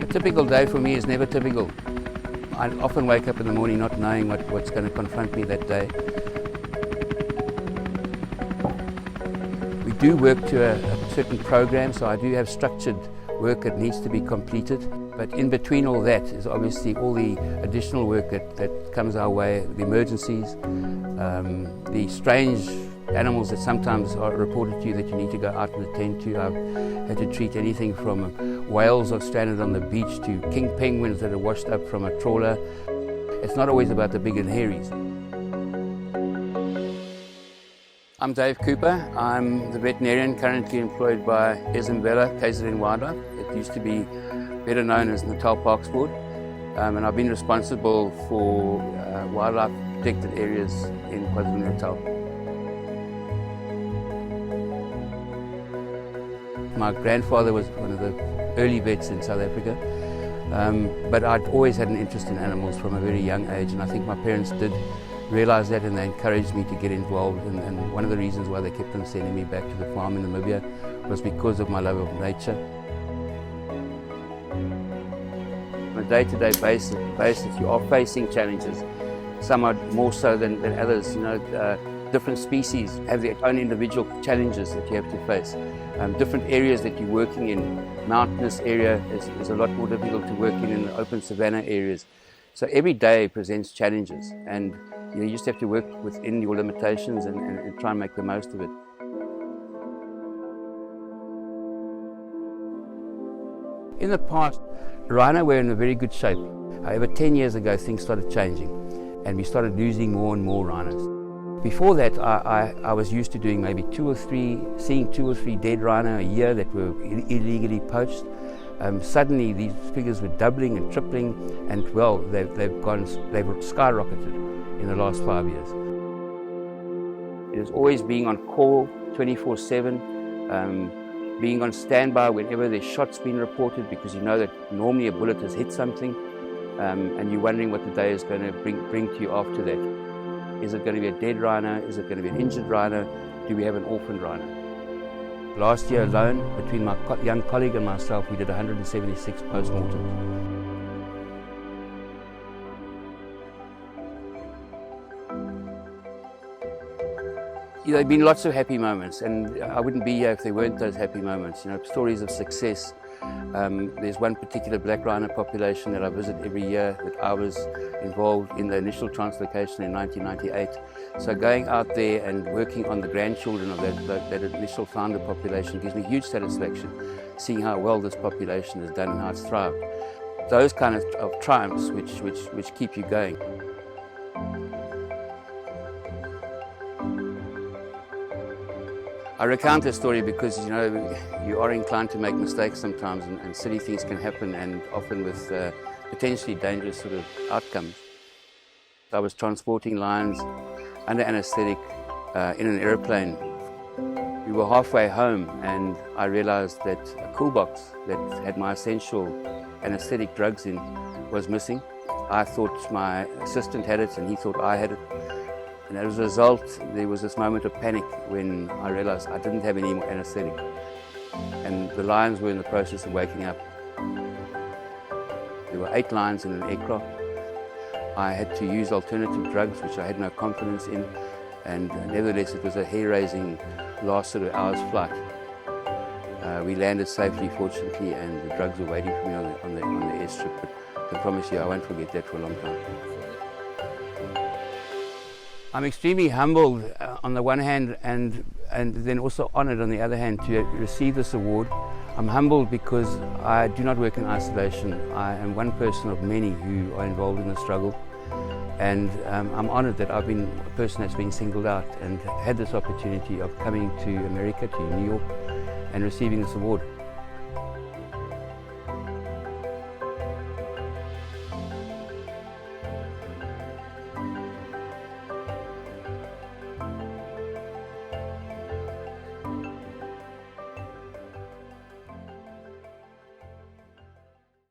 typical day for me is never typical. I often wake up in the morning not knowing what's going to confront me that day. We do work to a certain program, so I do have structured work that needs to be completed. But in between all that is obviously all the additional work that comes our way, the emergencies, the strange animals that sometimes are reported to you that you need to go out and attend to. I've had to treat anything from whales that are stranded on the beach to king penguins that are washed up from a trawler. It's not always about the big and hairies. I'm Dave Cooper. I'm the veterinarian currently employed by Ezemvelo KZN Wildlife. It used to be better known as Natal Parks Board, and I've been responsible for wildlife protected areas in KwaZulu-Natal. My grandfather was one of the early vets in South Africa, but I'd always had an interest in animals from a very young age, and I think my parents did realise that, and they encouraged me to get involved, and one of the reasons why they kept on sending me back to the farm in Namibia was because of my love of nature. On a day-to-day basis, you are facing challenges, some are more so than others. You know, different species have their own individual challenges that you have to face. Different areas that you're working in, mountainous area is a lot more difficult to work in the open savanna areas. So every day presents challenges, and you just have to work within your limitations and try and make the most of it. In the past, rhino were in a very good shape. However, 10 years ago things started changing and we started losing more and more rhinos. Before that, I was used to doing maybe seeing two or three dead rhino a year that were illegally poached. Suddenly these figures were doubling and tripling, and well, they've skyrocketed in the last 5 years. It is always being on call 24/7, being on standby whenever there's shots being reported, because you know that normally a bullet has hit something, and you're wondering what the day is going to bring to you after that. Is it going to be a dead rhino? Is it going to be an injured rhino? Do we have an orphaned rhino? Last year alone, between my young colleague and myself, we did 176 post-mortems. You know, there have been lots of happy moments, and I wouldn't be here if there weren't those happy moments. You know, stories of success. There's one particular black rhino population that I visit every year that I was involved in the initial translocation in 1998. So going out there and working on the grandchildren of that initial founder population gives me huge satisfaction, seeing how well this population has done and how it's thrived. Those kind of triumphs which keep you going. I recount this story because, you know, you are inclined to make mistakes sometimes, and silly things can happen, and often with potentially dangerous sort of outcomes. I was transporting lions under anaesthetic in an aeroplane. We were halfway home and I realised that a cool box that had my essential anaesthetic drugs in was missing. I thought my assistant had it and he thought I had it. And as a result, there was this moment of panic when I realised I didn't have any more anaesthetic. And the lions were in the process of waking up. There were 8 lions in an aircraft. I had to use alternative drugs, which I had no confidence in. And nevertheless, it was a hair-raising last sort of hour's flight. We landed safely, fortunately, and the drugs were waiting for me on the airstrip. But I can promise you, I won't forget that for a long time. I'm extremely humbled on the one hand and then also honoured on the other hand to receive this award. I'm humbled because I do not work in isolation. I am one person of many who are involved in the struggle, and I'm honoured that I've been a person that's been singled out and had this opportunity of coming to America, to New York, and receiving this award.